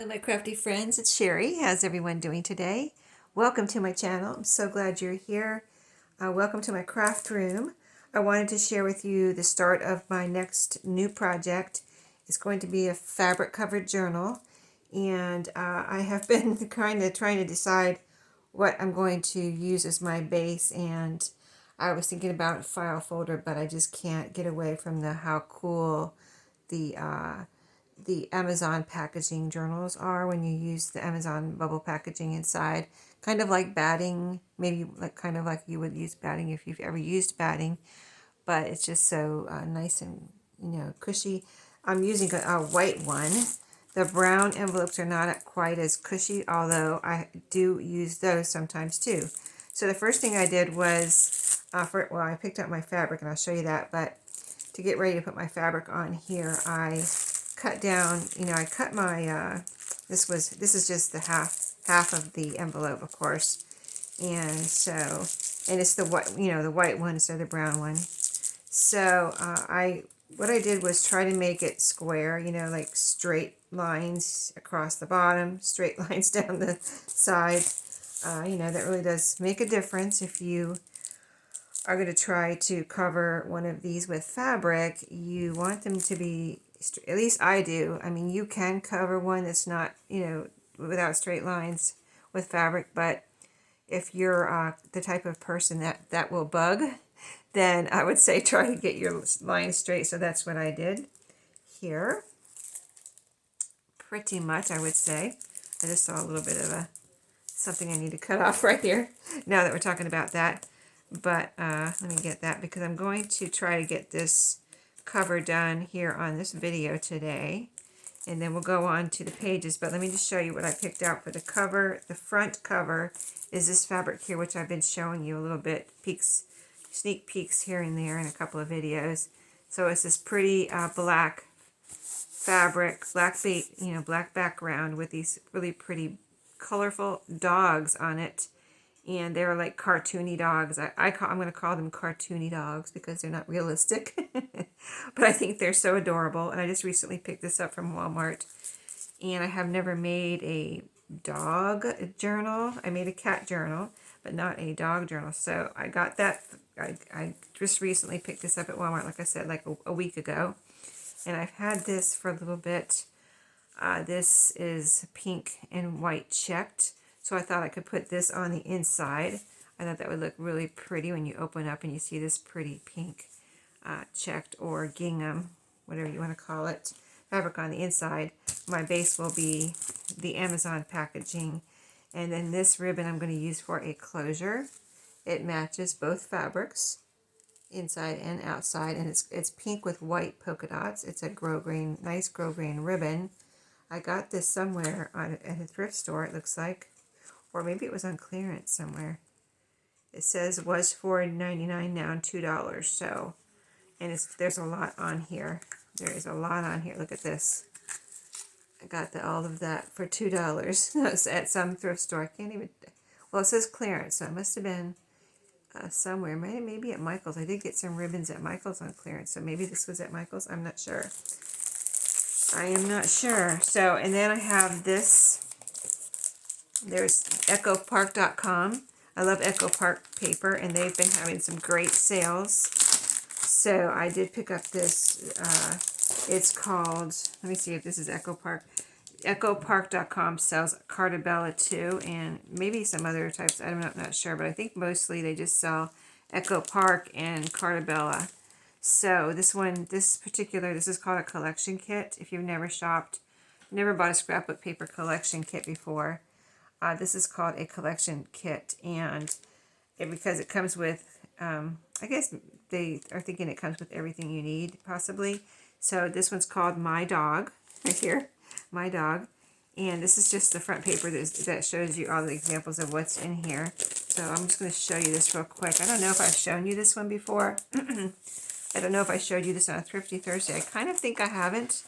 Hello, my crafty friends. It's Sheree. How's everyone doing today? Welcome to my channel. I'm so glad you're here. Welcome to my craft room. I wanted to share with you the start of my next new project. It's going to be a fabric covered journal, and I have been kind of trying to decide what I'm going to use as my base, and I was thinking about file folder, but I just can't get away from how cool the Amazon packaging journals are when you use the Amazon bubble packaging inside. Kind of like batting, maybe like kind of like you would use batting if you've ever used batting, but it's just so nice and cushy. I'm using a white one. The brown envelopes are not quite as cushy, although I do use those sometimes too. So the first thing I did was, I picked up my fabric, and I'll show you that, but to get ready to put my fabric on here, I cut down, I cut my, this is just the half of the envelope, of course. And so, and it's the white, the white one instead of the brown one. So what I did was try to make it square, like straight lines across the bottom, straight lines down the side. That really does make a difference. If you are going to try to cover one of these with fabric, you want them to be, at least I do. I mean, you can cover one that's not, without straight lines with fabric, but if you're the type of person that will bug, then I would say try to get your lines straight. So that's what I did here. Pretty much, I would say. I just saw a little bit of something I need to cut off right here now that we're talking about that. But let me get that, because I'm going to try to get this cover done here on this video today. And then we'll go on to the pages. But let me just show you what I picked out for the cover. The front cover is this fabric here, which I've been showing you a little bit, sneak peeks here and there in a couple of videos. So it's this pretty black fabric, black background with these really pretty colorful dogs on it. And they're like cartoony dogs. I'm going to call them cartoony dogs because they're not realistic. But I think they're so adorable. And I just recently picked this up from Walmart. And I have never made a dog journal. I made a cat journal, but not a dog journal. So I got that. I just recently picked this up at Walmart, like I said, like a week ago. And I've had this for a little bit. This is pink and white checked. So I thought I could put this on the inside. I thought that would look really pretty when you open up and you see this pretty pink checked or gingham, whatever you want to call it, fabric on the inside. My base will be the Amazon packaging. And then this ribbon I'm going to use for a closure. It matches both fabrics, inside and outside, and it's pink with white polka dots. It's a grosgrain, nice grosgrain ribbon. I got this somewhere at a thrift store, it looks like. Or maybe it was on clearance somewhere. It says was $4.99, now $2. So, and there's a lot on here. There is a lot on here. Look at this. I got all of that for $2. It's at some thrift store. I can't even. Well, it says clearance, so it must have been somewhere. Maybe at Michael's. I did get some ribbons at Michael's on clearance, so maybe this was at Michael's. I'm not sure. I am not sure. So, and then I have this. There's echopark.com. I love Echo Park paper, and they've been having some great sales. So I did pick up this. It's called, let me see if this is Echo Park. Echopark.com sells Cartabella too, and maybe some other types. I'm not sure, but I think mostly they just sell Echo Park and Cartabella. So this is called a collection kit. If you've never bought a scrapbook paper collection kit before, this is called a collection kit, and because it comes with, I guess they are thinking it comes with everything you need, possibly. So this one's called My Dog, right here, My Dog. And this is just the front paper that shows you all the examples of what's in here. So I'm just going to show you this real quick. I don't know if I've shown you this one before. I don't know if I showed you this on a Thrifty Thursday. I kind of think I haven't.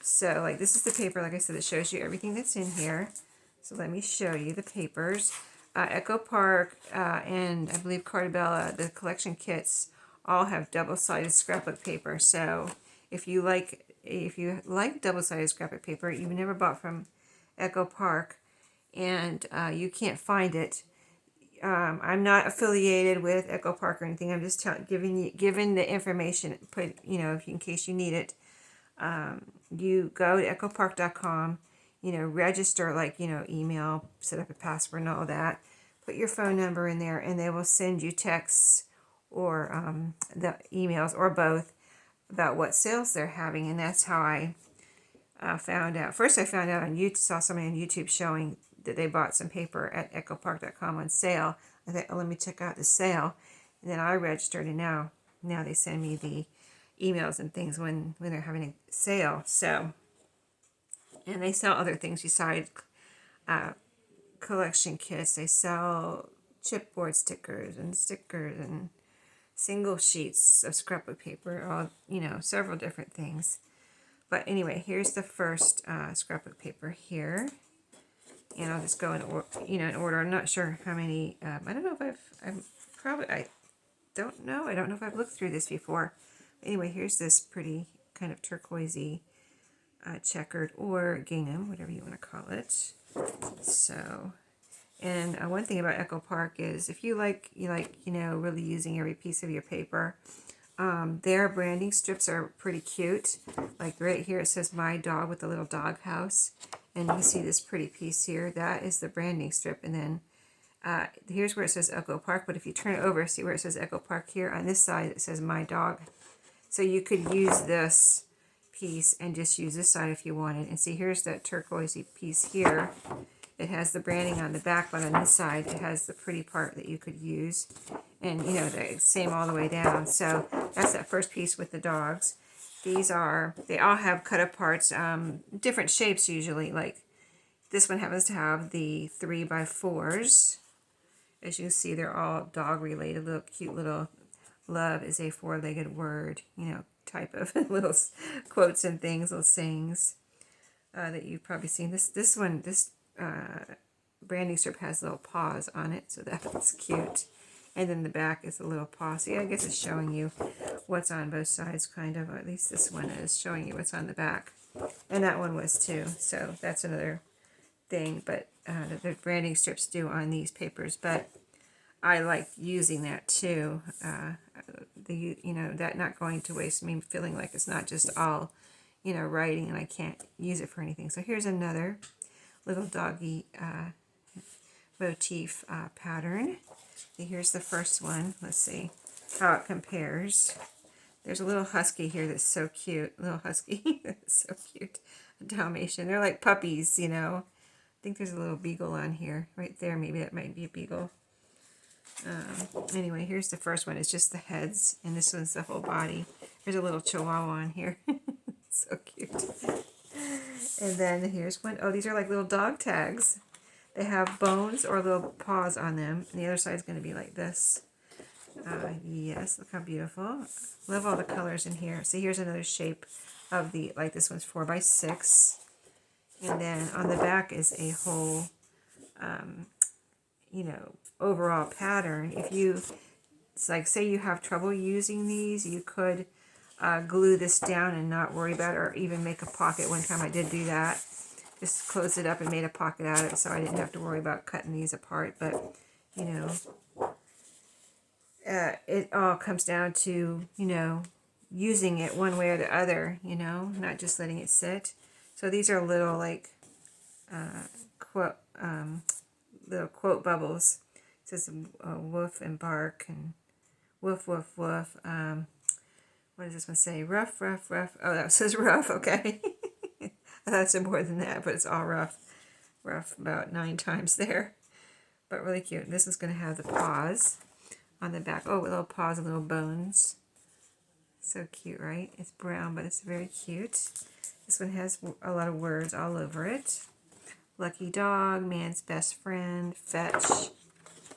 So, like, this is the paper, like I said, that shows you everything that's in here. So let me show you the papers. Echo Park and I believe Cartabella, the collection kits, all have double-sided scrapbook paper. So if you like double-sided scrapbook paper, you've never bought from Echo Park, and you can't find it. I'm not affiliated with Echo Park or anything. I'm just giving the information. Put in case you need it. You go to echopark.com. Register, like email, set up a password and all that. Put your phone number in there, and they will send you texts or the emails or both about what sales they're having, and that's how I found out. First, I found out on YouTube, saw somebody on YouTube showing that they bought some paper at echopark.com on sale. I thought, oh, let me check out the sale, and then I registered, and now they send me the emails and things when they're having a sale. So, and they sell other things besides collection kits. They sell chipboard stickers and single sheets of scrapbook paper, all several different things. But anyway, here's the first scrapbook paper here, and I'll just go in order. I'm not sure how many. I don't know if I don't know. I don't know if I've looked through this before. Anyway, here's this pretty kind of turquoisey, checkered or gingham, whatever you want to call it. So. And one thing about Echo Park is if you like really using every piece of your paper, their branding strips are pretty cute. Like right here it says "My Dog" with a little dog house, and you can see this pretty piece here. That is the branding strip. And then here's where it says Echo Park. But if you turn it over, see where it says Echo Park here? On this side it says "My Dog." So you could use this piece and just use this side if you wanted. And see, here's that turquoisey piece here. It has the branding on the back, but on this side, it has the pretty part that you could use. And, the same all the way down. So that's that first piece with the dogs. They all have cut aparts, different shapes usually. Like this one happens to have the 3x4s. As you can see, they're all dog related. Little cute little love is a four-legged word, type of little quotes and things, little sayings that you've probably seen. This branding strip has little paws on it, so that's cute. And then the back is a little paw. So yeah, I guess it's showing you what's on both sides, kind of, or at least this one is showing you what's on the back. And that one was too, so that's another thing, but the branding strips do on these papers, but I like using that too. That not going to waste, me feeling like it's not just all, writing and I can't use it for anything. So here's another little doggy motif pattern. Here's the first one. Let's see how it compares. There's a little husky here that's so cute. Little husky that's so cute. A Dalmatian. They're like puppies, I think there's a little beagle on here. Right there, maybe that might be a beagle. Anyway, here's the first one. It's just the heads, and this one's the whole body. There's a little chihuahua on here. So cute. And then here's one. Oh, these are like little dog tags. They have bones or little paws on them. And the other side is going to be like this. Yes, look how beautiful. Love all the colors in here. See, here's another shape of like this one's 4x6. And then on the back is a whole, overall pattern. If you, it's like, say you have trouble using these, you could glue this down and not worry about it, or even make a pocket. One time I did do that. Just closed it up and made a pocket out of it, so I didn't have to worry about cutting these apart. But, it all comes down to, using it one way or the other, not just letting it sit. So these are little, like, little quote bubbles. It says woof and bark and woof, woof, woof. What does this one say? Rough, rough, rough. Oh, that says rough, okay. I thought it said more than that, but it's all rough. Rough about 9 times there. But really cute. This is going to have the paws on the back. Oh, little paws and little bones. So cute, right? It's brown, but it's very cute. This one has a lot of words all over it. Lucky dog, man's best friend, fetch,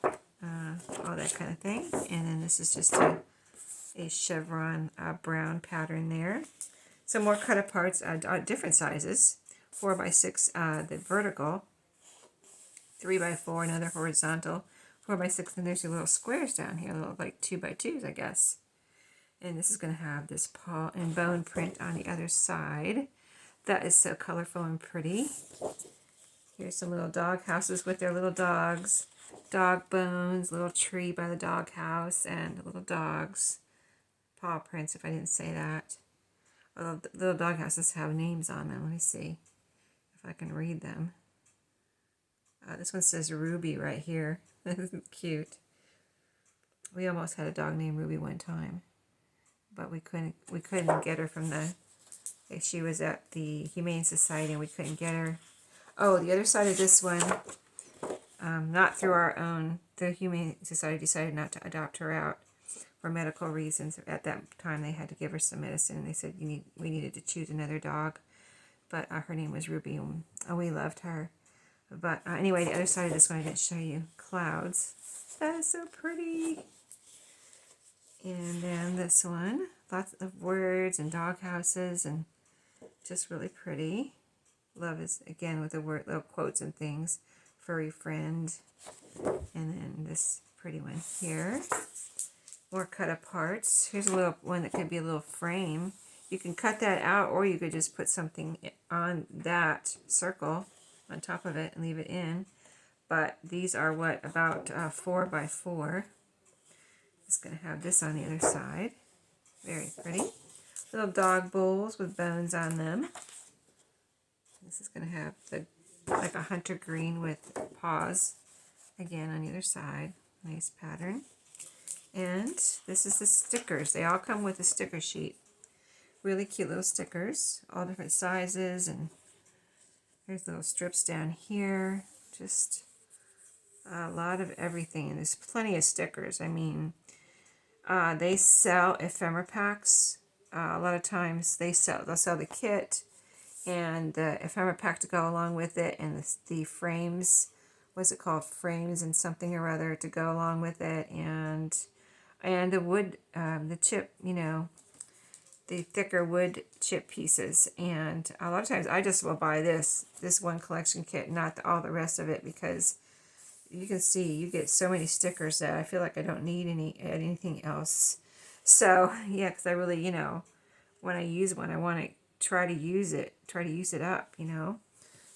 all that kind of thing. And then this is just a chevron brown pattern there. Some more cut aparts, different sizes. 4x6, the vertical. 3x4, another horizontal. 4x6, and there's your little squares down here, little like 2x2s, I guess. And this is going to have this paw and bone print on the other side. That is so colorful and pretty. Here's some little dog houses with their little dogs. Dog bones, little tree by the dog house, and little dogs. Paw prints, if I didn't say that. Oh, the little dog houses have names on them. Let me see if I can read them. This one says Ruby right here. Cute. We almost had a dog named Ruby one time, but we couldn't get her from the. She was at the Humane Society and we couldn't get her. Oh, the other side of this one, not through our own. The Humane Society decided not to adopt her out for medical reasons. At that time, they had to give her some medicine, and they said we needed to choose another dog. But her name was Ruby, and we loved her. But anyway, the other side of this one I didn't show you. Clouds. That is so pretty. And then this one, lots of words and dog houses, and just really pretty. Love is, again, with the word, little quotes and things. Furry friend. And then this pretty one here. More cut aparts. Here's a little one that could be a little frame. You can cut that out, or you could just put something on that circle on top of it and leave it in. But these are what, about 4 by 4. Just going to have this on the other side. Very pretty. Little dog bowls with bones on them. This is going to have like a hunter green with paws. Again, on the other side. Nice pattern. And this is the stickers. They all come with a sticker sheet. Really cute little stickers. All different sizes. And there's little strips down here. Just a lot of everything. And there's plenty of stickers. I mean, they sell ephemera packs. A lot of times they'll sell the kit and the ephemera pack to go along with it, and the frames, what's it called, frames and something or other to go along with it, and the wood, the chip, you know, the thicker wood chip pieces. And a lot of times I just will buy this one collection kit, not all the rest of it, because you can see you get so many stickers that I feel like I don't need anything else. So yeah, because I really, you know, when I use one, I want to try to use it up, you know.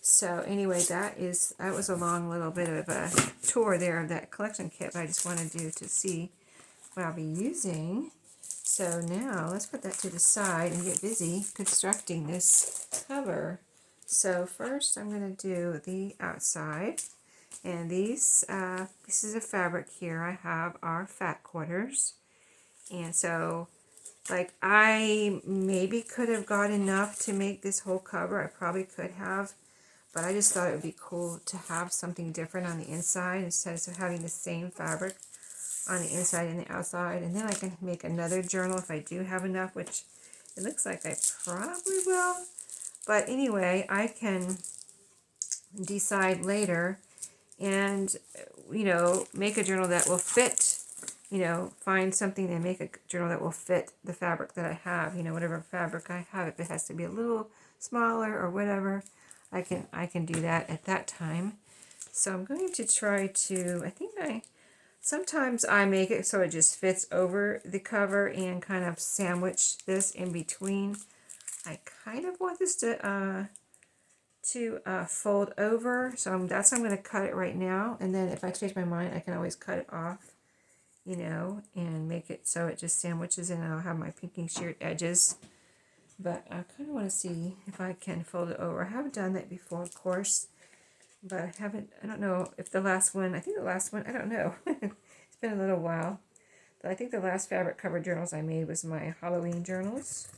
So anyway, that was a long little bit of a tour there of that collection kit, but I just wanted you to see what I'll be using. So now let's put that to the side and get busy constructing this cover. So first I'm going to do the outside. And these pieces of fabric here I have are fat quarters. And so, like, I maybe could have got enough to make this whole cover. I probably could have. But I just thought it would be cool to have something different on the inside instead of having the same fabric on the inside and the outside. And then I can make another journal if I do have enough, which it looks like I probably will. But anyway, I can decide later and, you know, make a journal that will fit, you know, find something and make a journal that will fit the fabric that I have, you know, whatever fabric I have. If it has to be a little smaller or whatever, I can do that at that time. So I'm going to try to, sometimes I make it so it just fits over the cover and kind of sandwich this in between. I kind of want this to fold over, so that's why I'm going to cut it right now, and then if I change my mind I can always cut it off, you know, and make it so it just sandwiches and I'll have my pinking sheared edges. But I kind of want to see if I can fold it over. I haven't done that before, of course, but I don't know if the last one, I don't know. It's been a little while, but I think the last fabric cover journals I made was my Halloween journals.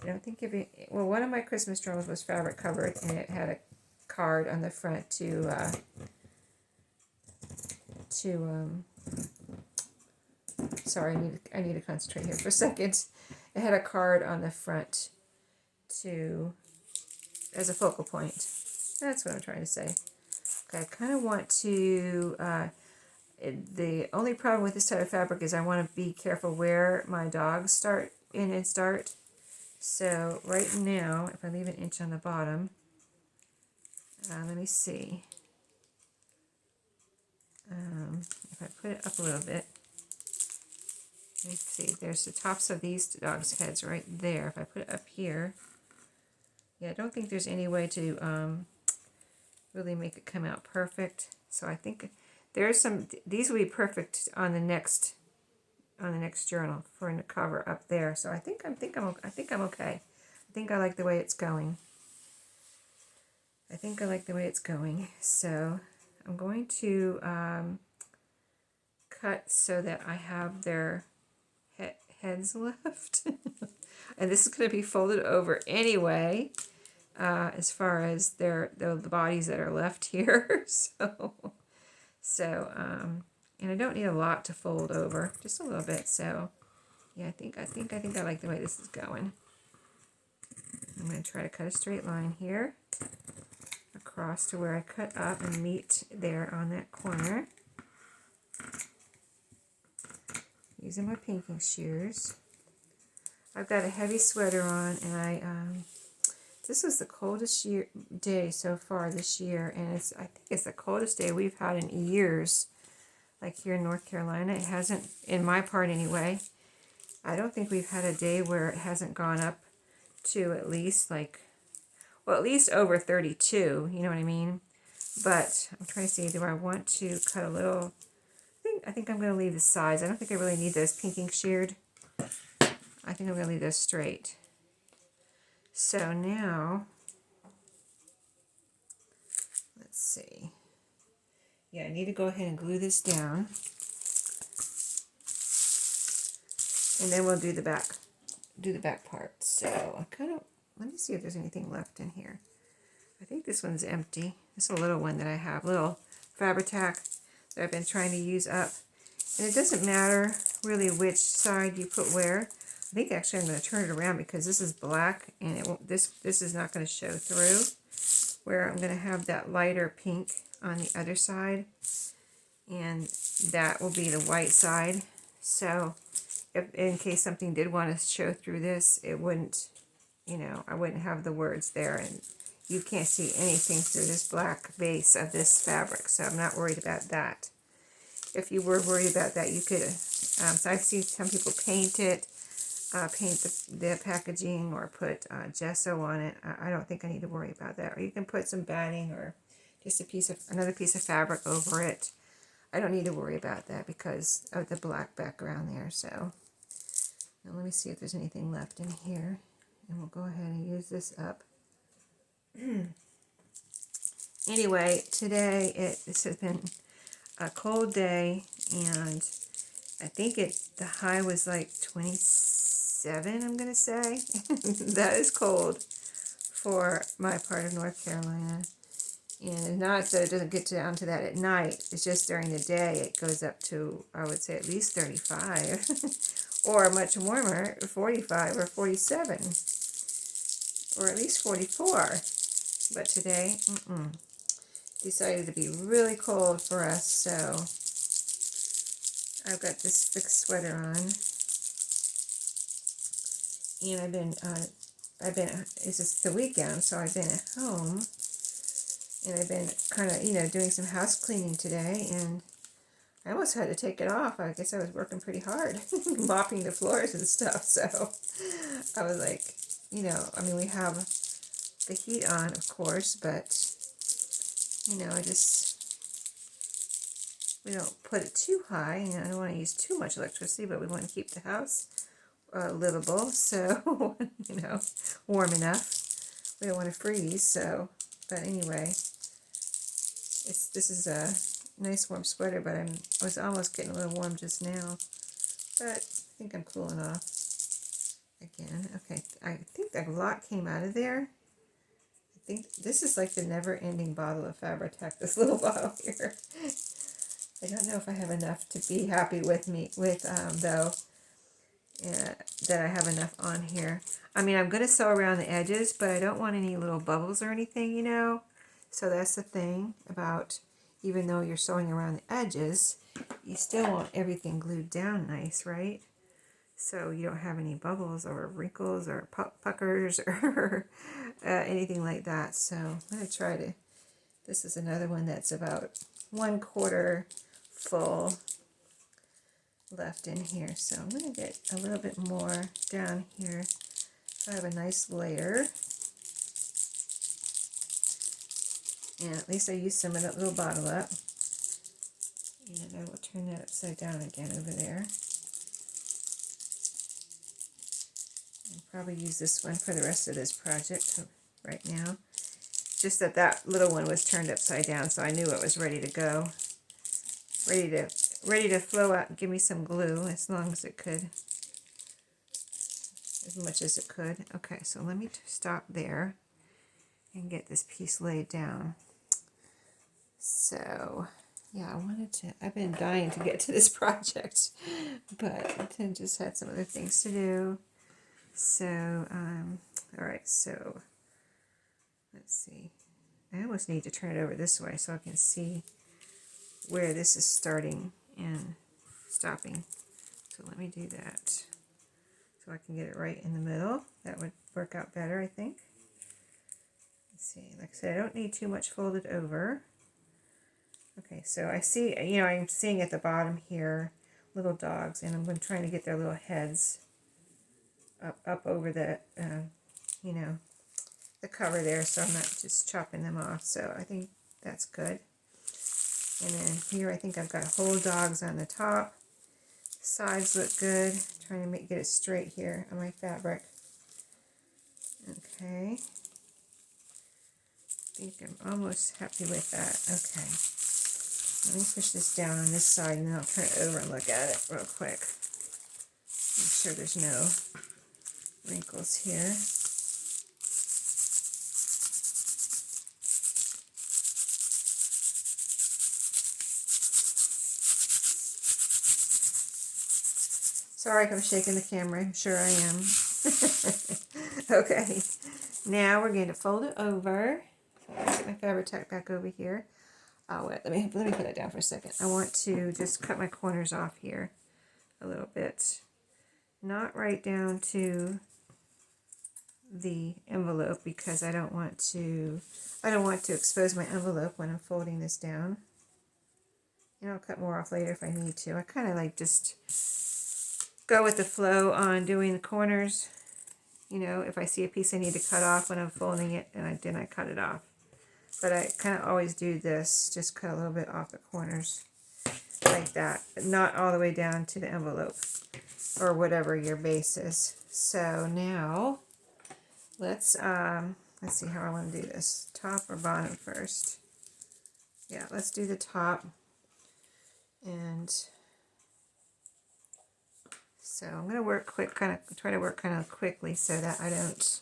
I don't think one of my Christmas journals was fabric covered, and it had a card on the front sorry, I need to concentrate here for a second. It had a card on the front as a focal point. That's what I'm trying to say. Okay, I kind of want to, the only problem with this type of fabric is I want to be careful where my dogs start. So right now, if I leave an inch on the bottom, let me see. If I put it up a little bit, let's see, there's the tops of these dogs' heads right there. If I put it up here, yeah, I don't think there's any way to really make it come out perfect. So I think there's some, these will be perfect on the next journal for in the cover up there. So I think I'm okay. I think I like the way it's going. So I'm going to cut so that I have their heads left. And this is going to be folded over anyway, as far as the bodies that are left here. And I don't need a lot to fold over, just a little bit. So yeah, I think I like the way this is going. I'm going to try to cut a straight line here across to where I cut up and meet there on that corner. Using my pinking shears. I've got a heavy sweater on, and this was the coldest day so far this year, and I think it's the coldest day we've had in years. Like here in North Carolina, it hasn't, in my part anyway. I don't think we've had a day where it hasn't gone up to at least at least over 32, you know what I mean? But I'm trying to see, do I want to cut a little? I think I'm going to leave the sides. I don't think I really need those pinking sheared. I think I'm going to leave those straight. So now, let's see. Yeah, I need to go ahead and glue this down. And then we'll do the back part. So let me see if there's anything left in here. I think this one's empty. This is a little one that I have, little Fabri-Tac that I've been trying to use up. And it doesn't matter really which side you put where. I think actually I'm going to turn it around because this is black and it won't, this is not going to show through. Where I'm going to have that lighter pink on the other side, and that will be the white side. So if in case something did want to show through this, it wouldn't, I wouldn't have the words there, and you can't see anything through this black base of this fabric, so I'm not worried about that. If you were worried about that, you could, so I've seen some people paint it, paint the packaging or put gesso on it. I don't think I need to worry about that. Or you can put some batting or just another piece of fabric over it. I don't need to worry about that because of the black background there. So now let me see if there's anything left in here, and we'll go ahead and use this up. Anyway, today this has been a cold day, and I think the high was like 27, I'm going to say. That is cold for my part of North Carolina. And not that it doesn't get down to that at night. It's just during the day it goes up to, I would say, at least 35. Or much warmer, 45 or 47. Or at least 44. But today, decided to be really cold for us, so I've got this thick sweater on, and it's just the weekend, so I've been at home, and I've been kind of, doing some house cleaning today, and I almost had to take it off. I guess I was working pretty hard, mopping the floors and stuff, so I was like, we have the heat on, of course, but we don't put it too high. I don't want to use too much electricity, but we want to keep the house livable, so, warm enough. We don't want to freeze, so, but anyway, this is a nice warm sweater, but I was almost getting a little warm just now, but I think I'm cooling off again. Okay, I think a lot came out of there. I think this is like the never-ending bottle of Fabri-Tac, this little bottle here. I don't know if I have enough to be happy with though, that I have enough on here. I'm going to sew around the edges, but I don't want any little bubbles or anything, So that's the thing about, even though you're sewing around the edges, you still want everything glued down nice, right? So you don't have any bubbles or wrinkles or puckers or anything like that. So I'm going to try to, this is another one that's about 1/4 full left in here. So I'm going to get a little bit more down here. I have a nice layer. And at least I used some of that little bottle up. And I will turn that upside down again over there. I'll probably use this one for the rest of this project right now. Just that that little one was turned upside down, so I knew it was ready to go. Ready to flow out and give me some glue as long as it could. As much as it could. Okay, so let me stop there and get this piece laid down. So, yeah, I've been dying to get to this project, but I just had some other things to do. So, all right, so let's see. I almost need to turn it over this way so I can see where this is starting and stopping. So let me do that so I can get it right in the middle. That would work out better, I think. Let's see, like I said, I don't need too much folded over. Okay, so I see, I'm seeing at the bottom here little dogs, and I'm trying to get their little heads up over the, the cover there, so I'm not just chopping them off. So I think that's good. And then here I think I've got whole dogs on the top. Sides look good. Trying to get it straight here on my fabric. Okay. I think I'm almost happy with that. Okay. Let me push this down on this side and then I'll turn it over and look at it real quick. Make sure there's no wrinkles here. Sorry if I'm shaking the camera. I'm sure I am. Okay. Now we're going to fold it over. So I'll get my fabric tack back over here. Oh, wait, let me put it down for a second. I want to just cut my corners off here a little bit. Not right down to the envelope because I don't want to expose my envelope when I'm folding this down. And I'll cut more off later if I need to. I kind of like just go with the flow on doing the corners. If I see a piece I need to cut off when I'm folding it, and then I cut it off. But I kind of always do this, just cut a little bit off the corners like that, but not all the way down to the envelope or whatever your base is. So now let's see how I want to do this. Top or bottom first? Yeah, let's do the top. And so I'm going to work quick, try to work kind of quickly so that I don't,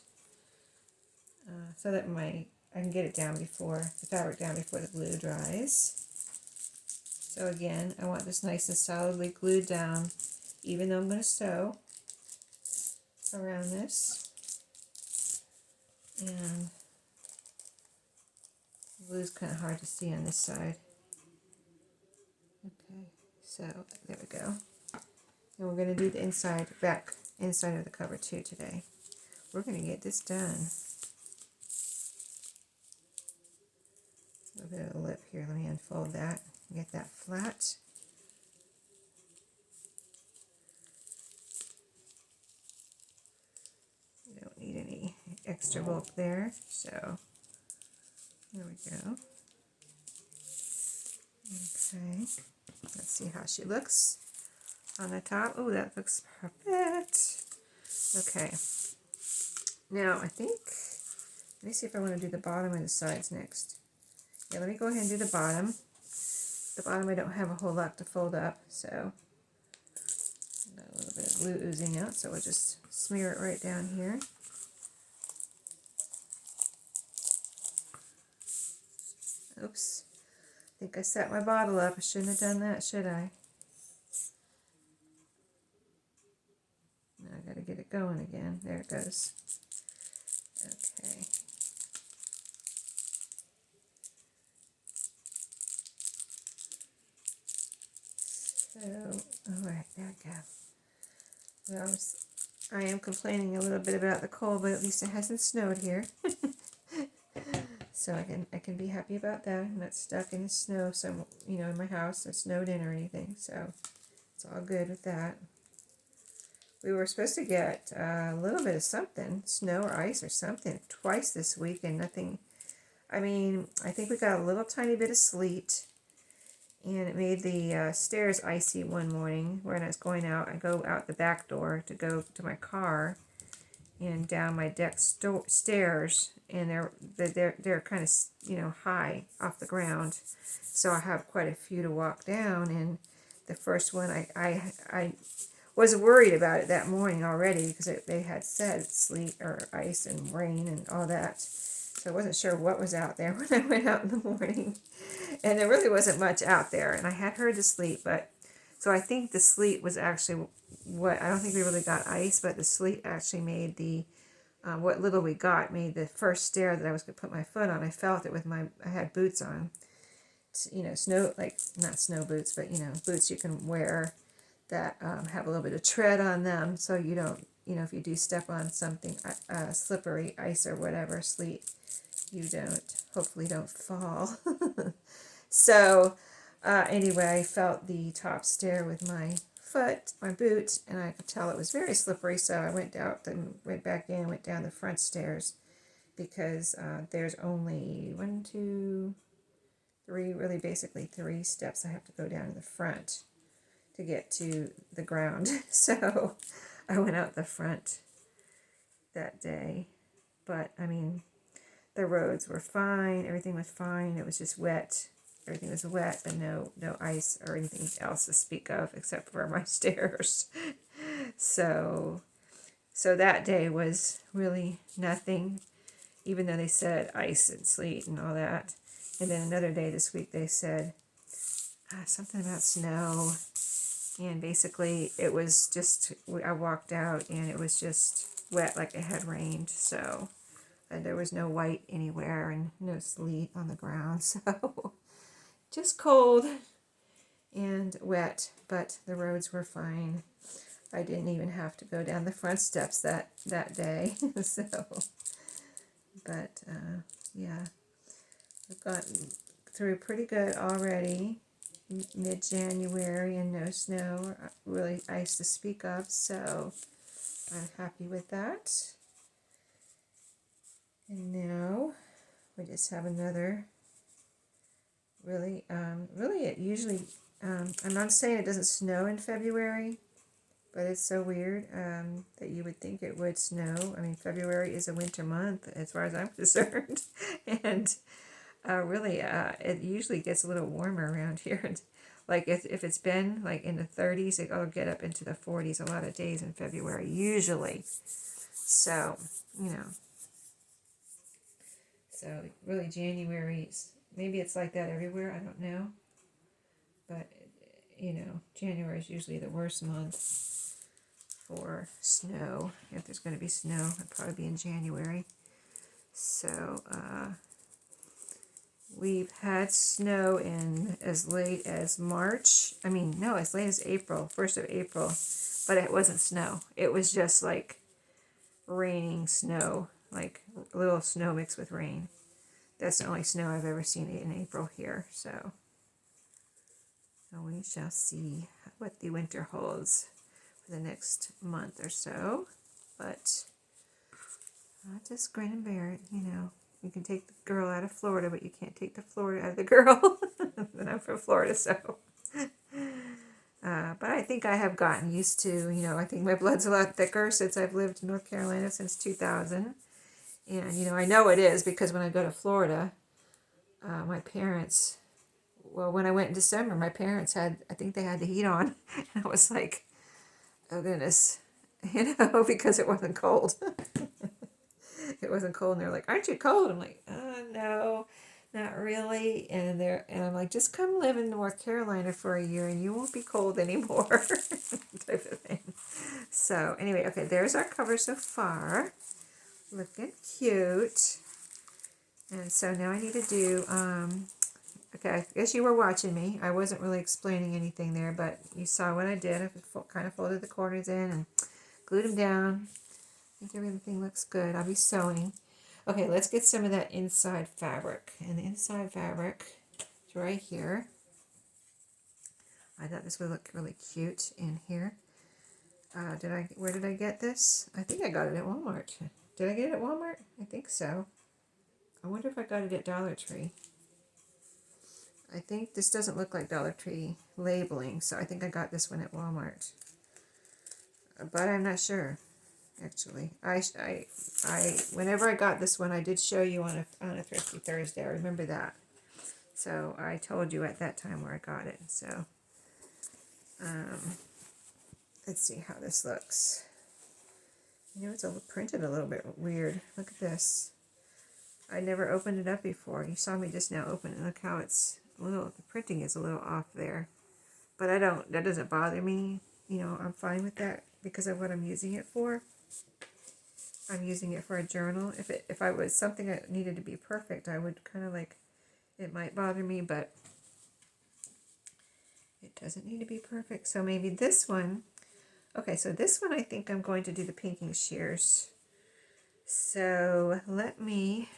I can get it down before, the fabric down before the glue dries. So again, I want this nice and solidly glued down, even though I'm going to sew around this. And the glue is kind of hard to see on this side. Okay, so there we go. And we're going to do the inside of the cover too today. We're going to get this done. A little bit of a lip here. Let me unfold that and get that flat. You don't need any extra bulk there, so there we go. Okay, let's see how she looks on the top. Oh, that looks perfect. Okay, now I think, let me see if I want to do the bottom and the sides next. Yeah, let me go ahead and do the bottom. The bottom I don't have a whole lot to fold up, so I've got a little bit of glue oozing out, so we'll just smear it right down here. Oops, I think I set my bottle up. I shouldn't have done that, should I? Now I gotta get it going again. There it goes. Okay. So, alright, there we go. Well, I am complaining a little bit about the cold, but at least it hasn't snowed here. So I can be happy about that. I'm not stuck in the snow, so in my house, or snowed in or anything. So it's all good with that. We were supposed to get a little bit of something, snow or ice or something, twice this week, and nothing. I mean, I think we got a little tiny bit of sleet, and it made the stairs icy one morning when I was going out. I go out the back door to go to my car, and down my deck stairs, and they're kind of, you know, high off the ground, so I have quite a few to walk down. And the first one, I was worried about it that morning already because they had said sleet or ice and rain and all that, so I wasn't sure what was out there when I went out in the morning, and there really wasn't much out there. And I had heard the sleet, but so I think the sleet was actually what, I don't think we really got ice, but the sleet actually made the, what little we got made the first stair that I was going to put my foot on. I felt it with I had boots on, you know, snow, like not snow boots, but, you know, boots you can wear that have a little bit of tread on them, so you don't, you know, if you do step on something slippery, ice or whatever, sleet, you hopefully don't fall. So anyway, I felt the top stair with my foot, my boot, and I could tell it was very slippery, so I went out and went back in, went down the front stairs, because there's only 1, 2, 3, really basically 3 steps I have to go down to the front to get to the ground. So I went out the front that day, but I mean, the roads were fine, everything was fine, it was just wet. Everything was wet, but no ice or anything else to speak of except for my stairs. So that day was really nothing, even though they said ice and sleet and all that. And then another day this week they said something about snow, and basically it was just, I walked out and it was just wet like it had rained. So there was no white anywhere and no sleet on the ground. So just cold and wet, but the roads were fine. I didn't even have to go down the front steps that day. So, but yeah, I've gotten through pretty good already. Mid-January and no snow, really ice to speak of, so I'm happy with that. And now we just have another really it usually, I'm not saying it doesn't snow in February, but it's so weird that you would think it would snow. I mean, February is a winter month as far as I'm concerned. And really, it usually gets a little warmer around here. Like if it's been like in the 30s, it'll get up into the 40s a lot of days in February, usually. So, you know. So really January, maybe it's like that everywhere, I don't know. But, you know, January is usually the worst month for snow. If there's going to be snow, it'll probably be in January. So, we've had snow in as late as March. I mean, no, as late as April, 1st of April. But it wasn't snow. It was just like raining snow, like a little snow mixed with rain. That's the only snow I've ever seen in April here. So we shall see what the winter holds for the next month or so. But I just grin and bear it, you know. You can take the girl out of Florida, but you can't take the Florida out of the girl. And I'm from Florida, so. But I think I have gotten used to, you know, I think my blood's a lot thicker since I've lived in North Carolina since 2000. And, you know it is because when I go to Florida, my parents, well, when I went in December, my parents I think they had the heat on. And I was like, oh goodness, you know, because it wasn't cold. It wasn't cold, and they're like, aren't you cold? I'm like, no, not really. And I'm like, just come live in North Carolina for a year and you won't be cold anymore. Type of thing. So anyway, okay, there's our cover so far. Looking cute. And so now I need to do, okay, I guess you were watching me. I wasn't really explaining anything there, but you saw what I did. I kind of folded the corners in and glued them down. I think everything looks good. I'll be sewing. Okay, let's get some of that inside fabric. And the inside fabric is right here. I thought this would look really cute in here. Where did I get this? I think I got it at Walmart. Did I get it at Walmart? I think so. I wonder if I got it at Dollar Tree. I think this doesn't look like Dollar Tree labeling, so I think I got this one at Walmart. But I'm not sure, actually. Whenever I got this one, I did show you on a Thrifty Thursday. I remember that. So I told you at that time where I got it. So let's see how this looks. You know, it's printed a little bit weird. Look at this. I never opened it up before. You saw me just now open it. Look how it's the printing is a little off there. But that doesn't bother me. You know, I'm fine with that because of what I'm using it for. I'm using it for a journal. If I was something that needed to be perfect, I would kind of like, it might bother me, but it doesn't need to be perfect. So maybe this one. Okay, so this one I think I'm going to do the pinking shears. So let me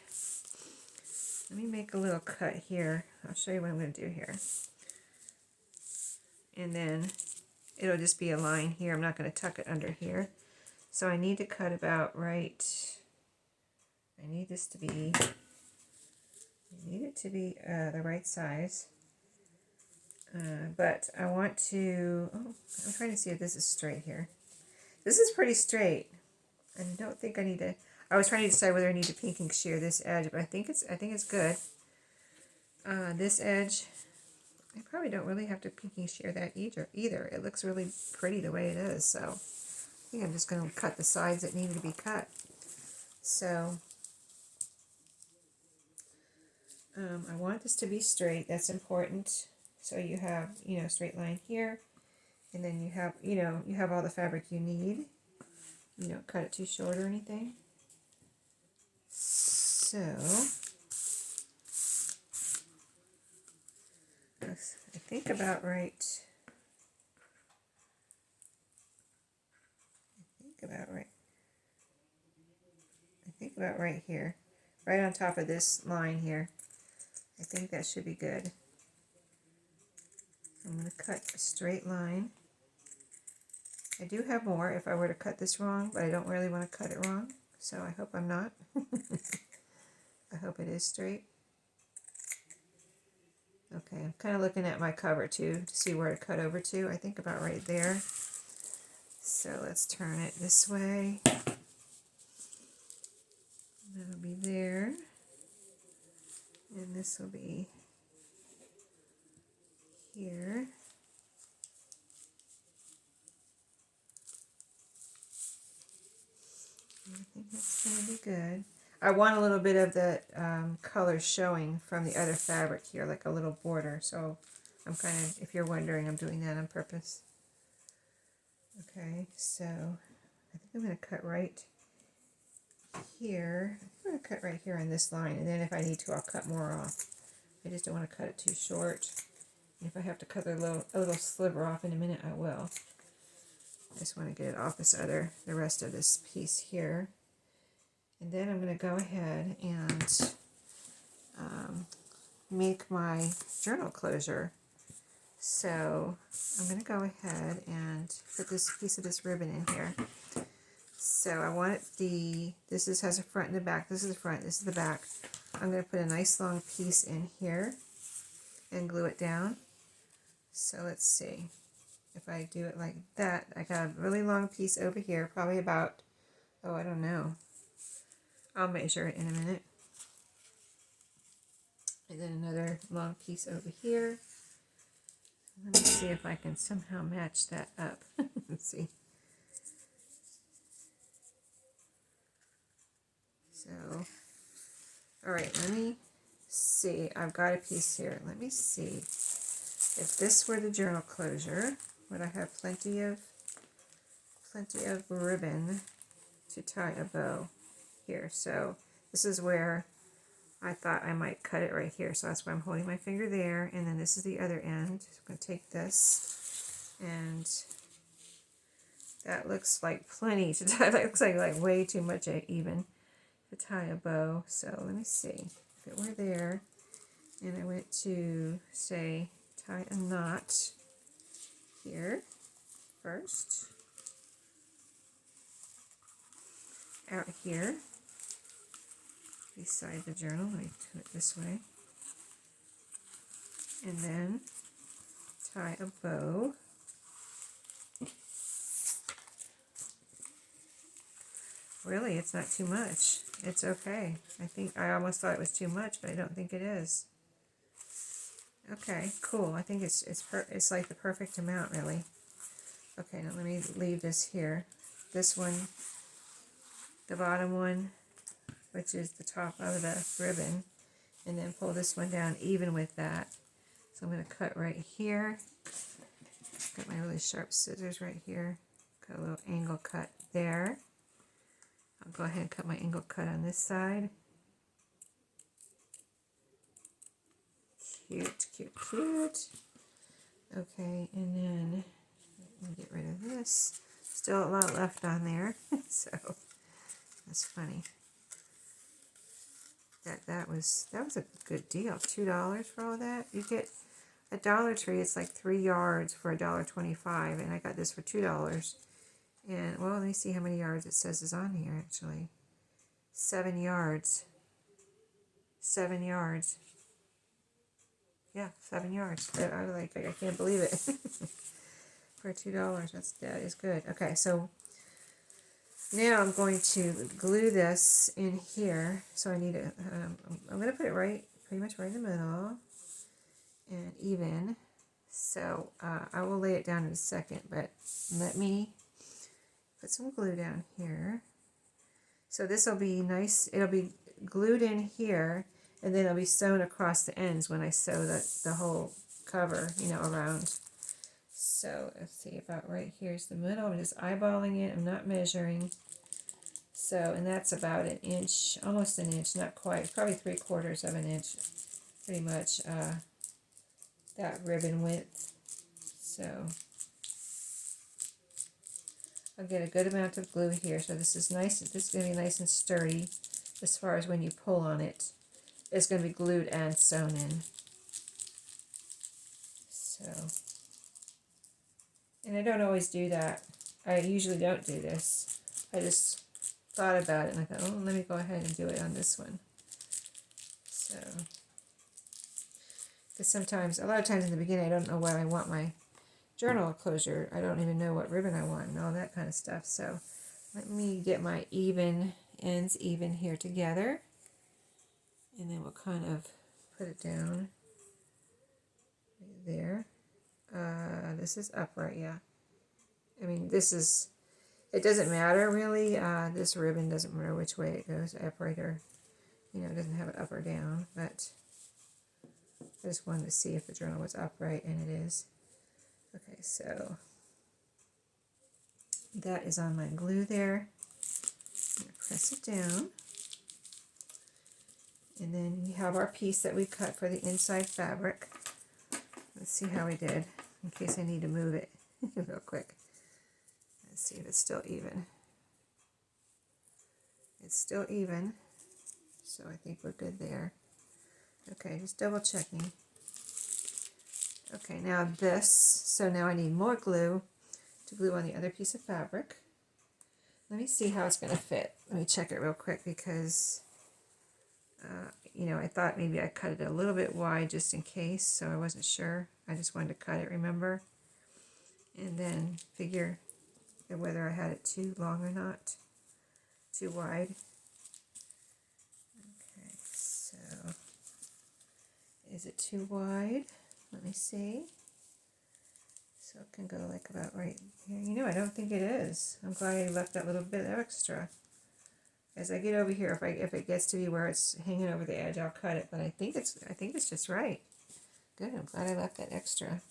make a little cut here. I'll show you what I'm going to do here. And then it'll just be a line here. I'm not going to tuck it under here. So I need to cut about right. I need this to be, the right size. But I want to, I'm trying to see if this is straight here. This is pretty straight. I don't think I need to, I was trying to decide whether I need to pinking shear this edge, but I think it's good. This edge, I probably don't really have to pinking shear that either. It looks really pretty the way it is, so I think I'm just going to cut the sides that needed to be cut. So I want this to be straight. That's important. So you have, straight line here, and then you have all the fabric you need. You don't cut it too short or anything. So I think about right. I think about right here, right on top of this line here. I think that should be good. I'm going to cut a straight line. I do have more if I were to cut this wrong, but I don't really want to cut it wrong, so I hope I'm not. I hope it is straight. Okay, I'm kind of looking at my cover too to see where to cut over to. I think about right there. So let's turn it this way. That'll be there. And this will be here. I think that's going to be good. I want a little bit of the color showing from the other fabric here, like a little border. So I'm kind of, if you're wondering, I'm doing that on purpose. Okay, so I think I'm going to cut right here. I'm going to cut right here on this line, and then if I need to, I'll cut more off. I just don't want to cut it too short. And if I have to cut a little sliver off in a minute, I will. I just want to get it off the rest of this piece here. And then I'm going to go ahead and make my journal closure. So I'm going to go ahead and put this piece of this ribbon in here. So I want it has a front and a back. This is the front, this is the back. I'm going to put a nice long piece in here and glue it down. So let's see. If I do it like that, I got a really long piece over here, probably about, I don't know. I'll measure it in a minute. And then another long piece over here. Let me see if I can somehow match that up. Let's see. So, all right, let me see. I've got a piece here. Let me see. If this were the journal closure, would I have plenty of ribbon to tie a bow here? So this is where I thought I might cut it right here. So that's why I'm holding my finger there, and then this is the other end. So I'm going to take this, and that looks like plenty to tie. That looks like way too much even to tie a bow. So let me see. If it were there, and I went to, say, tie a knot here first, out here, beside the journal. Let me turn it this way. And then tie a bow. Really, it's not too much. It's okay. I almost thought it was too much, but I don't think it is. Okay, cool. I think it's like the perfect amount, really. Okay, now let me leave this here. This one, the bottom one, which is the top of the ribbon, and then pull this one down even with that. So I'm going to cut right here. Got my really sharp scissors right here. Got a little angle cut there. I'll go ahead and cut my angle cut on this side. Cute, cute, cute. Okay, and then let me get rid of this. Still a lot left on there, so that's funny. That was a good deal. $2 for all that. You get at Dollar Tree, it's like 3 yards for $1.25, and I got this for $2. And well, let me see how many yards it says is on here. Actually, 7 yards. 7 yards. Yeah, 7 yards. I can't believe it. For $2, that is good. Okay, so now I'm going to glue this in here. So I need a, I'm going to put it pretty much right in the middle, and even. So I will lay it down in a second, but let me put some glue down here. So this will be nice. It'll be glued in here, and then it'll be sewn across the ends when I sew the whole cover, around. So let's see, about right here is the middle. I'm just eyeballing it. I'm not measuring. So, and that's about an inch, almost an inch, not quite, probably 3/4 of an inch, pretty much, that ribbon width. So I'll get a good amount of glue here. So this is nice. This is going to be nice and sturdy as far as when you pull on it. It's going to be glued and sewn in. So, and I don't always do that. I usually don't do this. I just thought about it and I thought, oh, let me go ahead and do it on this one. So, because sometimes, a lot of times in the beginning, I don't know what I want my journal closure. I don't even know what ribbon I want and all that kind of stuff. So let me get my ends even here together, and then we'll kind of put it down right there. This is upright, yeah. I mean, it doesn't matter really. This ribbon doesn't matter which way it goes, upright or, it doesn't have it up or down, but I just wanted to see if the journal was upright, and it is. Okay, so that is on my glue there. I'm going to press it down. And then we have our piece that we cut for the inside fabric. Let's see how we did, in case I need to move it real quick. Let's see if it's still even. It's still even, so I think we're good there. Okay, just double checking. Okay, now so now I need more glue to glue on the other piece of fabric. Let me see how it's going to fit. Let me check it real quick because, I thought maybe I cut it a little bit wide just in case, so I wasn't sure. I just wanted to cut it, remember? And then figure whether I had it too long or not, too wide. Okay, so is it too wide? Let me see. So it can go like about right here. I don't think it is. I'm glad I left that little bit extra. As I get over here, if it gets to be where it's hanging over the edge, I'll cut it. But I think it's just right. Good. I'm glad I left that extra.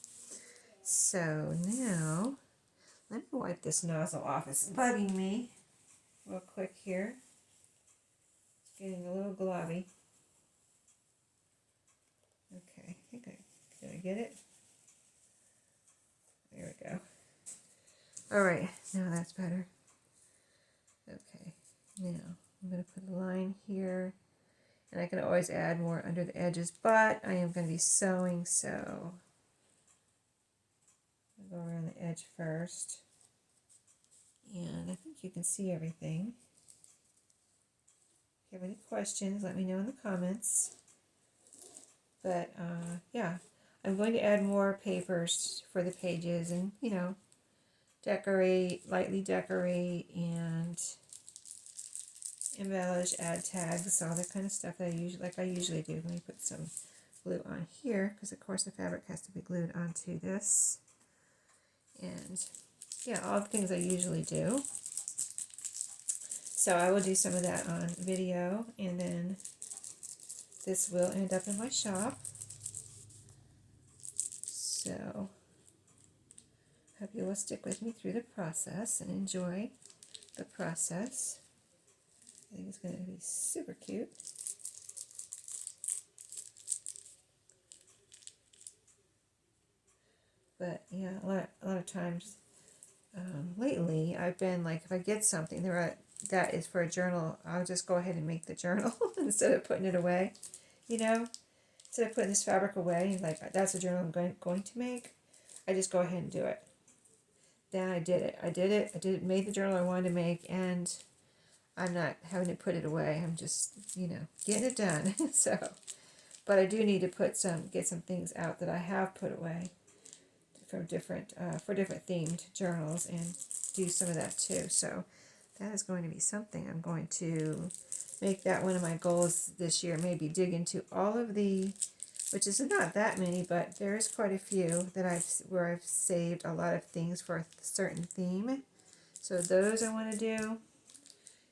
So now, let me wipe this nozzle off. It's bugging me real quick here. It's getting a little globby. Okay, did I get it? There we go. All right, now that's better. Okay, now I'm going to put a line here, and I can always add more under the edges, but I am going to be sewing, so I'll go around the edge first, and I think you can see everything If you have any questions, let me know in the comments. But yeah, I'm going to add more papers for the pages and, you know, decorate, lightly decorate, and embellish, add tags, all that kind of stuff that I usually do. Let me put some glue on here because of course the fabric has to be glued onto this. And yeah, all the things I usually do. So I will do some of that on video, and then this will end up in my shop. So hope you will stick with me through the process and enjoy the process. I think it's going to be super cute. But yeah, a lot of times lately I've been like, if I get something that is for a journal, I'll just go ahead and make the journal instead of putting it away. You know, instead of putting this fabric away, like that's a journal I'm going to make, I just go ahead and do it. Then I did it, made the journal I wanted to make, and I'm not having to put it away. I'm just, you know, getting it done. So, but I do need to get some things out that I have put away from different, for different themed journals, and do some of that too. So that is going to be something I'm going to make that one of my goals this year. Maybe dig into all of the, which is not that many, but there is quite a few that where I've saved a lot of things for a certain theme. So those I want to do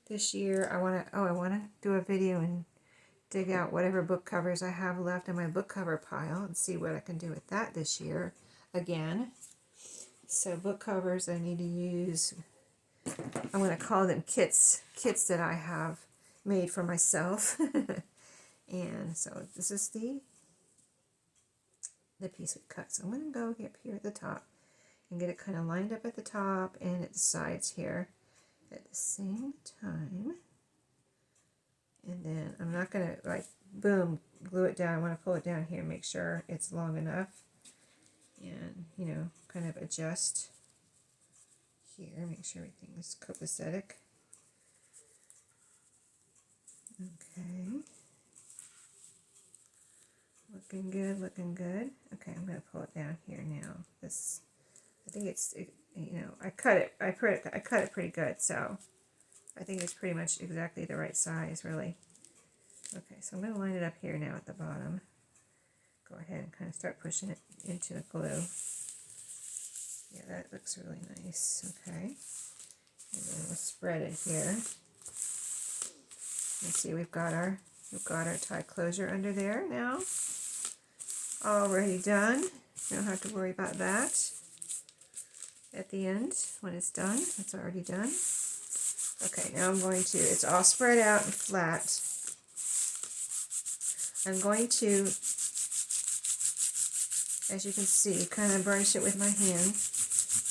this year. I want to do a video and dig out whatever book covers I have left in my book cover pile and see what I can do with that this year again. So book covers I need to use, I'm going to call them kits that I have made for myself. And so this is the piece we cut. So I'm going to go up here at the top and get it kind of lined up at the top and at the sides here at the same time. And then I'm not going to like boom glue it down. I want to pull it down here and make sure it's long enough, and you know, kind of adjust here, make sure everything is copacetic. Okay, looking good, looking good. Okay, I'm going to pull it down here now. This, I think you know, I cut it pretty good, so I think it's pretty much exactly the right size, really. Okay, so I'm going to line it up here now at the bottom. Go ahead and kind of start pushing it into the glue. Yeah, that looks really nice. Okay, and then we'll spread it here. Let's see, we've got our tie closure under there now. Already done. You don't have to worry about that at the end when it's done. It's already done. Okay, now I'm going to, it's all spread out and flat. I'm going to, as you can see, kind of burnish it with my hand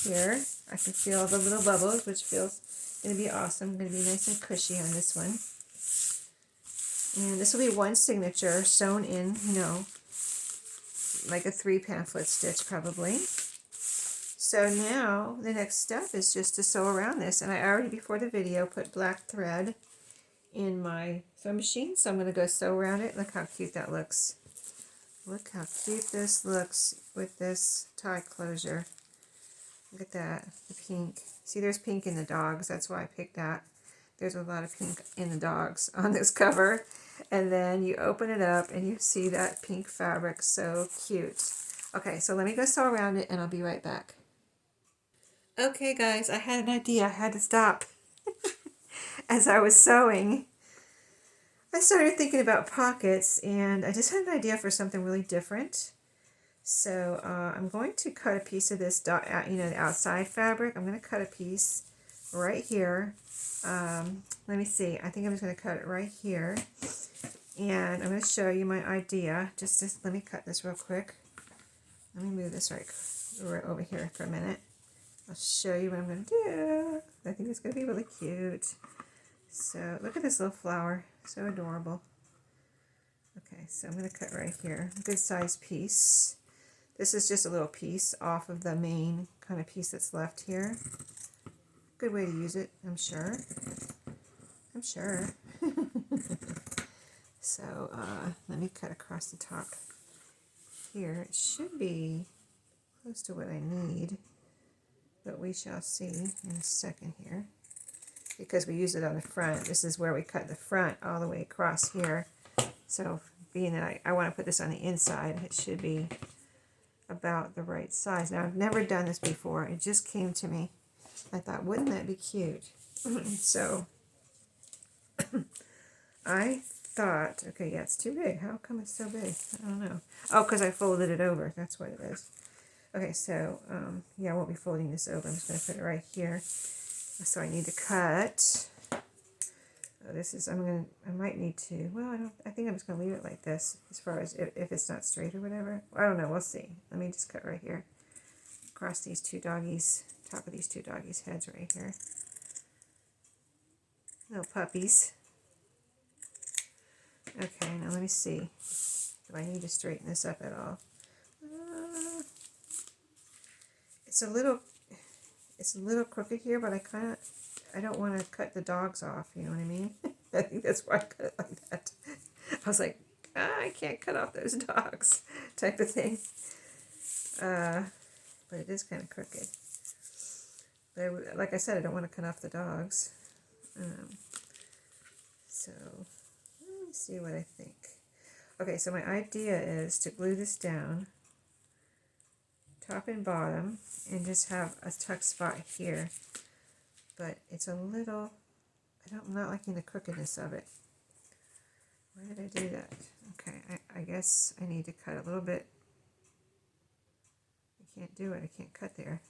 here. I can feel the little bubbles, which feels going to be awesome. Going to be nice and cushy on this one. And this will be one signature sewn in, you know, like a 3 pamphlet stitch probably. So now the next step is just to sew around this. And I already, before the video, put black thread in my sewing machine. So I'm going to go sew around it. Look how cute that looks. Look how cute this looks with this tie closure. Look at that, the pink. See, there's pink in the dogs. That's why I picked that. There's a lot of pink in the dogs on this cover. And then you open it up and you see that pink fabric. So cute. Okay, so let me go sew around it and I'll be right back. Okay, guys, I had an idea. I had to stop. As I was sewing, I started thinking about pockets, and I just had an idea for something really different. So I'm going to cut a piece of this, you know, the outside fabric. I'm going to cut a piece right here. Let me see. I think I'm just going to cut it right here. And I'm going to show you my idea. Just let me cut this real quick. Let me move this right over here for a minute. I'll show you what I'm going to do. I think it's going to be really cute. So look at this little flower. So adorable. Okay, so I'm going to cut right here. Good size piece. This is just a little piece off of the main kind of piece that's left here. Good way to use it, I'm sure. I'm sure. So let me cut across the top here. It should be close to what I need, but we shall see in a second here. Because we use it on the front, this is where we cut the front all the way across here. So being that I want to put this on the inside, it should be about the right size. Now I've never done this before. It just came to me. I thought, wouldn't that be cute? So I thought, okay, yeah, it's too big. How come it's so big? I don't know. Oh, because I folded it over. That's what it is. Okay, so yeah, I won't be folding this over. I'm just going to put it right here. So I need to cut. Oh, this is, I might need to, well, I think I'm just going to leave it like this as far as if it's not straight or whatever. I don't know, we'll see. Let me just cut right here. Across these two doggies, top of these two doggies' heads right here. Little puppies. Okay, now let me see. Do I need to straighten this up at all? It's a little crooked here, but I don't want to cut the dogs off, you know what I mean? I think that's why I cut it like that. I was like, I can't cut off those dogs, type of thing. But it is kind of crooked. But like I said, I don't want to cut off the dogs. So let me see what I think. Okay, so my idea is to glue this down, top and bottom, and just have a tuck spot here. But it's a little, I'm not liking the crookedness of it. Why did I do that? Okay, I guess I need to cut a little bit. I can't do it. I can't cut there.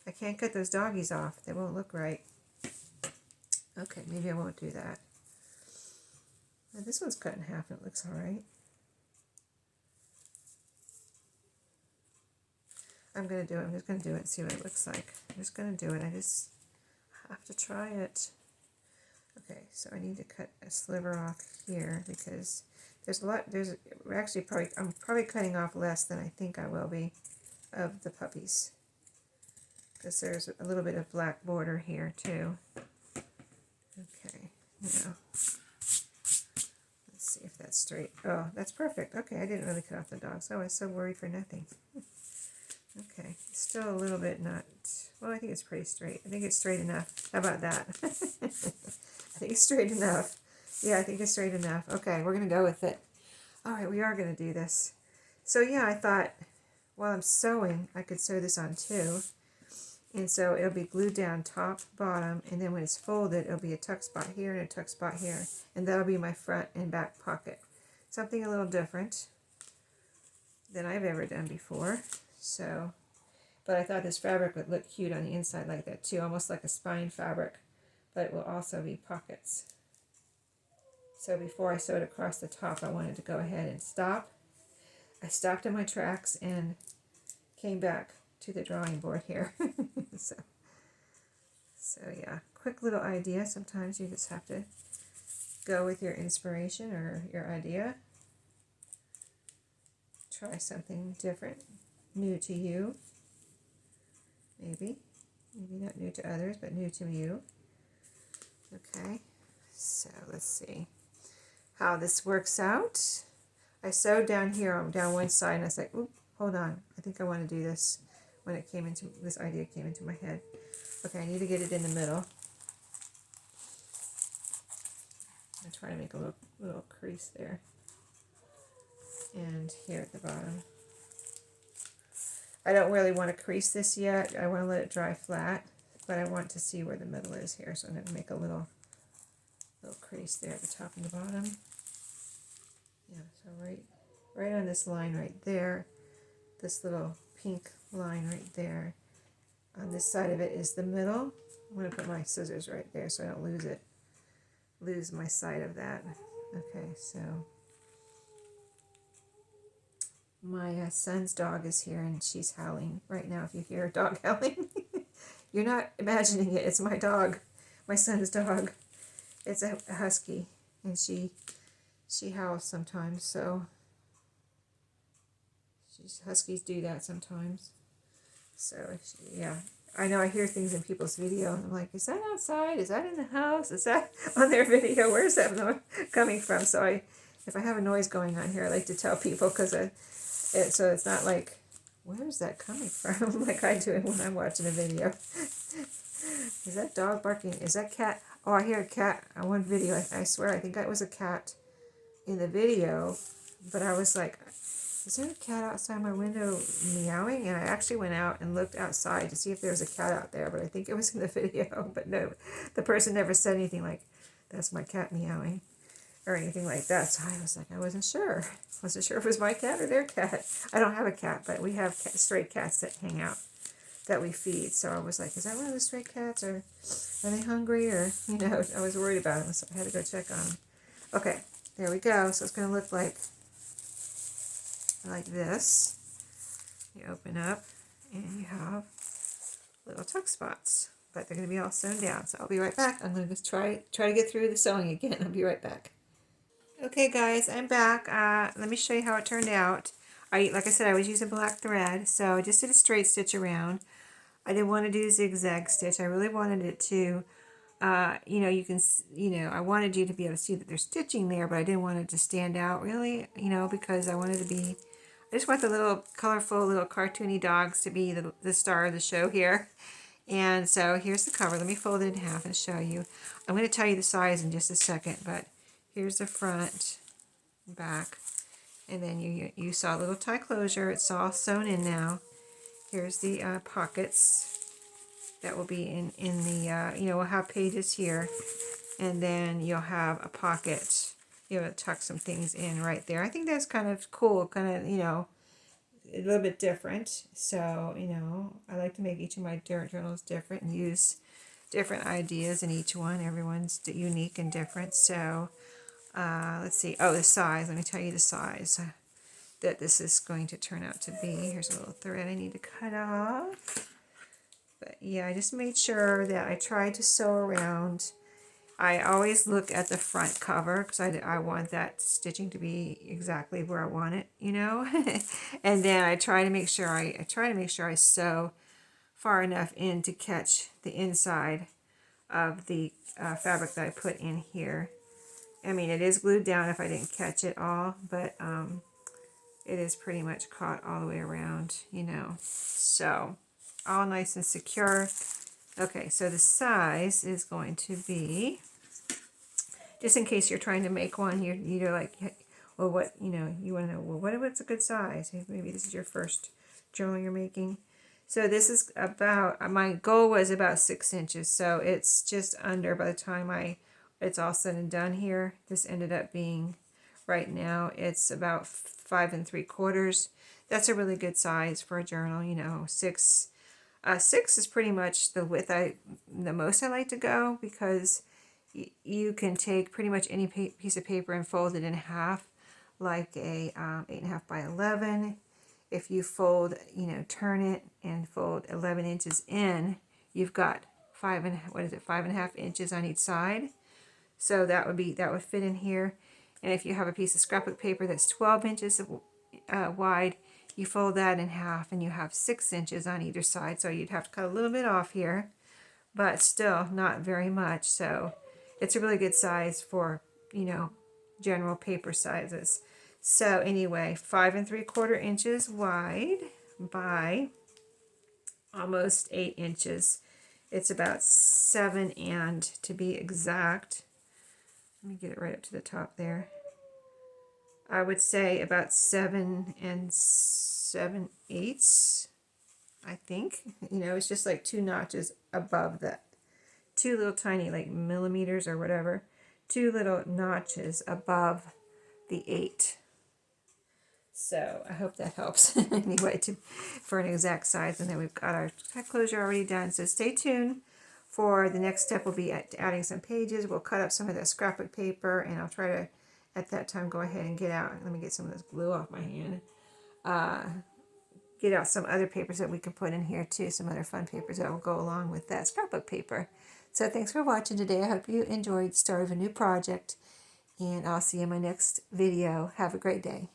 I can't cut those doggies off. They won't look right. Okay, maybe I won't do that. Now, this one's cut in half and it looks all right. I'm just going to do it and see what it looks like. I'm just going to do it. I just have to try it. Okay, so I need to cut a sliver off here because I'm probably cutting off less than I think I will be of the puppies. Because there's a little bit of black border here too. Okay, now let's see if that's straight. Oh, that's perfect. Okay, I didn't really cut off the dogs. Oh, I was so worried for nothing. Okay, still a little bit not, well, I think it's pretty straight. I think it's straight enough. How about that? I think it's straight enough. Yeah, I think it's straight enough. Okay, we're going to go with it. All right, we are going to do this. So yeah, I thought while I'm sewing, I could sew this on too. And so it'll be glued down top, bottom, and then when it's folded, it'll be a tuck spot here and a tuck spot here. And that'll be my front and back pocket. Something a little different than I've ever done before. So, but I thought this fabric would look cute on the inside like that too, almost like a spine fabric, but it will also be pockets. So before I sewed across the top, I wanted to go ahead and stop. I stopped in my tracks and came back to the drawing board here. so yeah, quick little idea. Sometimes you just have to go with your inspiration or your idea. Try something different. New to you, maybe not new to others, but new to you. Okay, so let's see how this works out. I sewed down here on down one side, and I was like, "Oop, hold on! I think I want to do this." When this idea came into my head. Okay, I need to get it in the middle. I'm trying to make a little crease there, and here at the bottom. I don't really want to crease this yet. I want to let it dry flat, but I want to see where the middle is here. So I'm going to make a little crease there at the top and the bottom. Yeah, so right on this line right there, this little pink line right there. On this side of it is the middle. I'm going to put my scissors right there so I don't lose my side of that. Okay, so my son's dog is here and she's howling right now. If you hear a dog howling, you're not imagining it. It's my dog, my son's dog. It's a husky, and she howls sometimes. So huskies do that sometimes. So yeah, I know I hear things in people's video, and I'm like, is that outside? Is that in the house? Is that on their video? Where's that noise coming from? So if I have a noise going on here, I like to tell people, because so it's not like, where's that coming from? Like I do when I'm watching a video. Is that dog barking? Is that cat? Oh, I hear a cat on one video. I swear, I think that was a cat in the video, but I was like, is there a cat outside my window meowing? And I actually went out and looked outside to see if there was a cat out there, but I think it was in the video. But no, the person never said anything like, that's my cat meowing, or anything like that. So I was like, I wasn't sure. Wasn't sure if it was my cat or their cat. I don't have a cat, but we have stray cats that hang out that we feed. So I was like, is that one of the stray cats, or are they hungry, or, I was worried about them, so I had to go check on them. Okay, there we go. So it's going to look like this. You open up and you have little tuck spots, but they're going to be all sewn down. So I'll be right back. I'm going to just try to get through the sewing again. I'll be right back. Okay guys, I'm back. Let me show you how it turned out. Like I said, I was using black thread, so I just did a straight stitch around. I didn't want to do zigzag stitch. I really wanted it to, you can, I wanted you to be able to see that there's stitching there, but I didn't want it to stand out really, because I wanted to be, I just want the little colorful little cartoony dogs to be the star of the show here. And so here's the cover. Let me fold it in half and show you. I'm going to tell you the size in just a second, but here's the front, back, and then you saw a little tie closure. It's all sewn in now. Here's the pockets that will be in the, we'll have pages here, and then you'll have a pocket. You'll tuck some things in right there. I think that's kind of cool, kind of, a little bit different. So, I like to make each of my journals different and use different ideas in each one. Everyone's unique and different. So, let's see. Oh, the size. Let me tell you the size that this is going to turn out to be. Here's a little thread I need to cut off. But yeah, I just made sure that I tried to sew around. I always look at the front cover because I want that stitching to be exactly where I want it, and then I try to make sure I sew far enough in to catch the inside of the fabric that I put in here. I mean, it is glued down if I didn't catch it all, but it is pretty much caught all the way around, So, all nice and secure. Okay, so the size is going to be, just in case you're trying to make one, you're like, well, what, you want to know, well, what's a good size? Maybe this is your first journal you're making. So this is about, my goal was about 6 inches, so it's just under, by the time it's all said and done here, this ended up being, right now, it's about 5 3/4. That's a really good size for a journal, 6. 6 is pretty much the width the most I like to go, because you can take pretty much any piece of paper and fold it in half, like a 8.5 by 11. If you fold, turn it and fold 11 inches in, you've got 5.5 inches on each side. So that would fit in here. And if you have a piece of scrapbook paper that's 12 inches wide, you fold that in half and you have 6 inches on either side. So you'd have to cut a little bit off here, but still not very much. So it's a really good size for, general paper sizes. So anyway, 5 3/4 inches wide by almost 8 inches. It's about 7, and to be exact, let me get it right up to the top there. I would say about 7 7/8, I think. It's just like 2 notches above that. 2 little tiny, like millimeters or whatever. 2 little notches above the 8. So I hope that helps anyway for an exact size. And then we've got our tack closure already done. So stay tuned for the next step. Will be adding some pages. We'll cut up some of that scrapbook paper, and I'll try to at that time go ahead and get out. Let me get some of this glue off my hand. Get out some other papers that we can put in here too. Some other fun papers that will go along with that scrapbook paper. So thanks for watching today. I hope you enjoyed the start of a new project, and I'll see you in my next video. Have a great day.